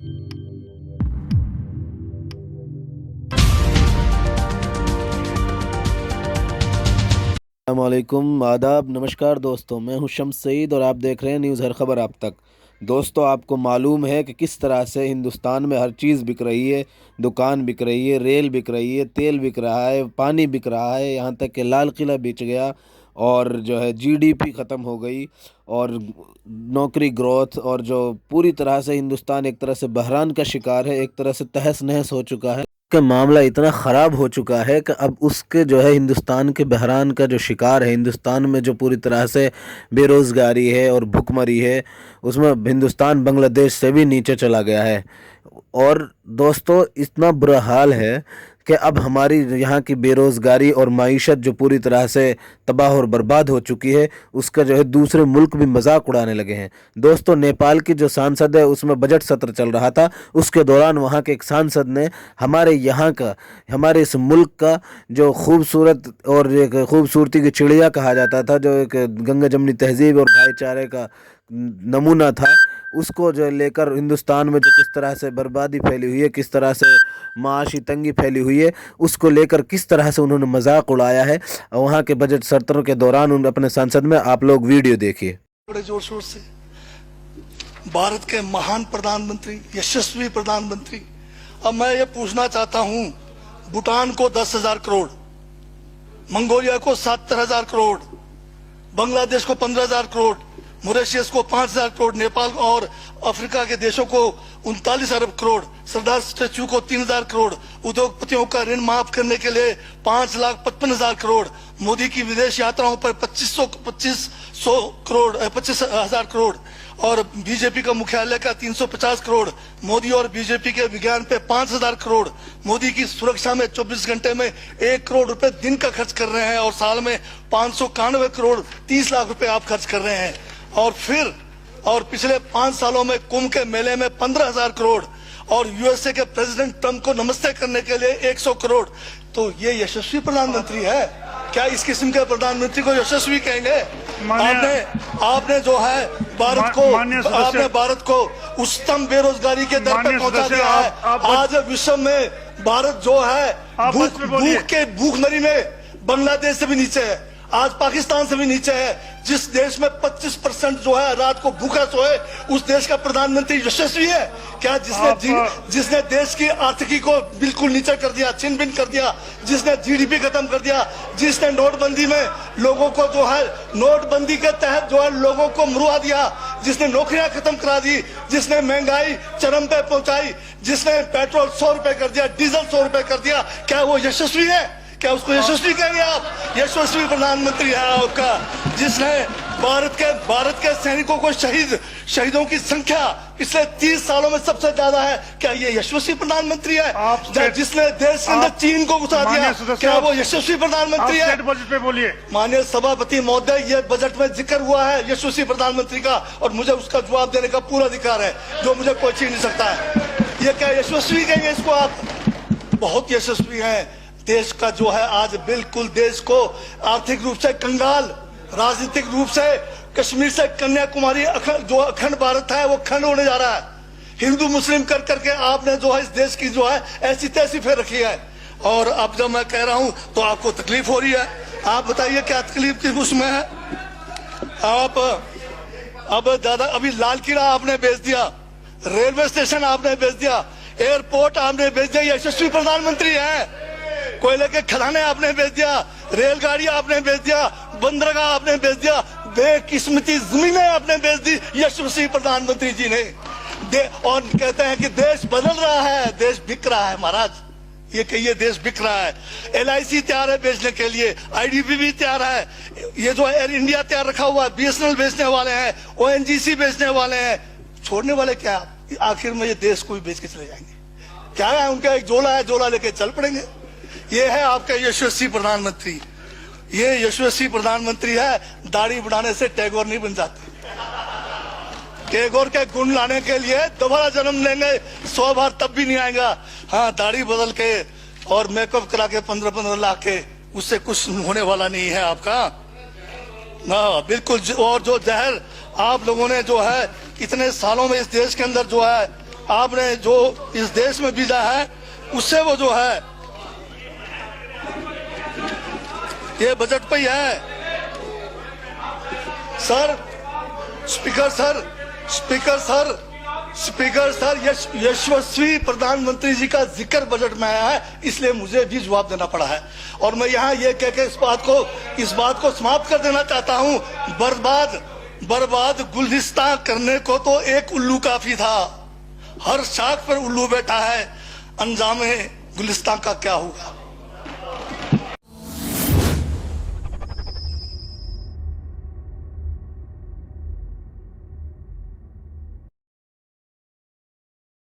अस्सलामुअलैकुम, आदाब, नमस्कार दोस्तों। मैं हूं शम्स सईद और आप देख रहे हैं न्यूज़ हर खबर आप तक। दोस्तों, आपको मालूम है कि किस तरह से हिंदुस्तान में हर चीज़ बिक रही है। दुकान बिक रही है, रेल बिक रही है, तेल बिक रहा है, पानी बिक रहा है, यहाँ तक कि लाल किला बिक गया और जो है जीडीपी ख़त्म हो गई और नौकरी ग्रोथ, और जो पूरी तरह से हिंदुस्तान एक तरह से बहरान का शिकार है, एक तरह से तहस नहस हो चुका है। का मामला इतना ख़राब हो चुका है कि अब उसके जो है हिंदुस्तान के बहरान का जो शिकार है, हिंदुस्तान में जो पूरी तरह से बेरोज़गारी है और भुखमरी है, उसमें हिंदुस्तान बांग्लादेश से भी नीचे चला गया है। और दोस्तों, इतना बुरा हाल है कि अब हमारी यहाँ की बेरोज़गारी और माईशत जो पूरी तरह से तबाह और बर्बाद हो चुकी है, उसका जो है दूसरे मुल्क भी मजाक उड़ाने लगे हैं। दोस्तों, नेपाल की जो सांसद है, उसमें बजट सत्र चल रहा था, उसके दौरान वहाँ के एक सांसद ने हमारे यहाँ का, हमारे इस मुल्क का जो खूबसूरत और एक खूबसूरती की चिड़िया कहा जाता था, जो एक गंगा जमनी तहजीब और भाईचारे का नमूना था, उसको जो लेकर हिंदुस्तान में जो किस तरह से बर्बादी फैली हुई है, किस तरह से माशी तंगी फैली हुई है, उसको लेकर किस तरह से उन्होंने मजाक उड़ाया है वहाँ के बजट सत्र के दौरान उन अपने संसद में। आप लोग वीडियो देखिए। बड़े जोर शोर से भारत के महान प्रधानमंत्री, यशस्वी प्रधानमंत्री, अब मैं ये पूछना चाहता हूं, भूटान को 10,000 करोड़, मंगोलिया को 70,000 करोड़, बांग्लादेश को 15,000 करोड़, मॉरिशस को 5,000 करोड़, नेपाल और अफ्रीका के देशों को 39 अरब करोड़, सरदार स्टैच्यू को 3,000 करोड़, उद्योगपतियों का ऋण माफ करने के लिए 5,55,000 करोड़, मोदी की विदेश यात्राओं पर 25,000 करोड़ और बीजेपी का मुख्यालय का 350 करोड़, मोदी और बीजेपी के विज्ञान पे 5,000 करोड़, मोदी की सुरक्षा में 24 घंटे में 1 करोड़ रुपए दिन का खर्च कर रहे हैं और साल में 591 करोड़ 30 लाख रुपए आप खर्च कर रहे हैं। और पिछले 5 सालों में कुंभ के मेले में 15,000 करोड़ और यूएसए के प्रेसिडेंट ट्रंप को नमस्ते करने के लिए 100 करोड़। तो ये यशस्वी प्रधानमंत्री है क्या? इस किस्म के प्रधानमंत्री को यशस्वी कहेंगे? आपने जो है भारत को उच्चतम बेरोजगारी के दर पे पहुंचा दिया है। आज विश्व में भारत जो है भूखमरी में बांग्लादेश से भी नीचे है, आज पाकिस्तान से भी नीचे है। जिस देश में 25% जो है रात को भूखा सोए, उस देश का प्रधानमंत्री यशस्वी है क्या? जिसने देश की आर्थिकी को बिल्कुल नीचे कर दिया, छिन भिन कर दिया, जिसने जीडीपी खत्म कर दिया, जिसने नोटबंदी में लोगों को जो है, नोटबंदी के तहत जो है लोगों को मरवा दिया, जिसने नौकरियां खत्म करा दी, जिसने महंगाई चरम पे पहुंचाई, जिसने पेट्रोल 100 रुपए कर दिया, डीजल 100 रुपए कर दिया, क्या वो यशस्वी है? क्या उसको यशस्वी कहेंगे आप? यशस्वी प्रधानमंत्री है आपका, जिसने भारत के सैनिकों को शहीदों की संख्या पिछले 30 सालों में सबसे ज्यादा है। क्या ये यशस्वी प्रधानमंत्री है? जिसने देश के अंदर चीन को घुसा दिया, क्या वो यशस्वी प्रधानमंत्री है? बजट पे बोलिए। माननीय सभापति महोदय, ये बजट में जिक्र हुआ है यशस्वी प्रधानमंत्री का और मुझे उसका जवाब देने का पूरा अधिकार है, जो मुझे कोई छीन नहीं सकता है। ये क्या यशस्वी कहेंगे इसको आप? बहुत यशस्वी है। देश का जो है आज बिल्कुल देश को आर्थिक रूप से कंगाल, राजनीतिक रूप से कश्मीर से कन्याकुमारी जो अखंड भारत है वो खंड होने जा रहा है। हिंदू मुस्लिम कर करके आपने जो है इस देश की जो है ऐसी तैसी फेर रखी है। और अब जब मैं कह रहा हूं तो आपको तकलीफ हो रही है। आप बताइए क्या तकलीफ की उसमें है? आप अब ज्यादा, अभी लाल किला आपने बेच दिया, रेलवे स्टेशन आपने बेच दिया, एयरपोर्ट आपने बेच दिया। यशस्वी प्रधानमंत्री है। कोयले के खदाने आपने बेच दिया, रेलगाड़ी आपने बेच दिया, बंदरगाह आपने बेच दिया, बेकिस्मती जमीनें आपने बेच दी यशस्वी प्रधानमंत्री जी ने। और कहते हैं कि देश बदल रहा है, देश बिक रहा है। महाराज ये कहिए देश बिक रहा है। LIC तैयार है बेचने के लिए, IDB भी तैयार है, ये जो एयर इंडिया तैयार रखा हुआ है, BSNL बेचने वाले हैं, ONGC बेचने वाले हैं। छोड़ने वाले क्या? आखिर में ये देश को भी बेच के चले जाएंगे। क्या है उनका? एक झोला है, झोला लेके चल पड़ेंगे। ये है आपका यशस्वी प्रधानमंत्री। ये यशस्वी प्रधानमंत्री है। दाढ़ी बढ़ाने से टैगोर नहीं बन जाते। टैगोर के गुण लाने के लिए दोबारा जन्म लेंगे 100 बार, तब भी नहीं आएगा। हाँ, दाढ़ी बदल के और मेकअप करा के 15-15 लाख के, उससे कुछ होने वाला नहीं है आपका ना, बिल्कुल। और जो जहर आप लोगों ने जो है इतने सालों में इस देश के अंदर जो है आपने जो इस देश में भेजा है उससे वो जो है ये बजट पे ही है। Sir speaker sir speaker sir speaker sir यशस्वी प्रधानमंत्री जी का जिक्र बजट में आया है, इसलिए मुझे भी जवाब देना पड़ा है। और मैं यहाँ ये कह के इस बात को समाप्त कर देना चाहता हूँ, बर्बाद गुलिस्तान करने को तो एक उल्लू काफी था, हर शाख पर उल्लू बैठा है, अंजामे गुलिस्तान का क्या होगा।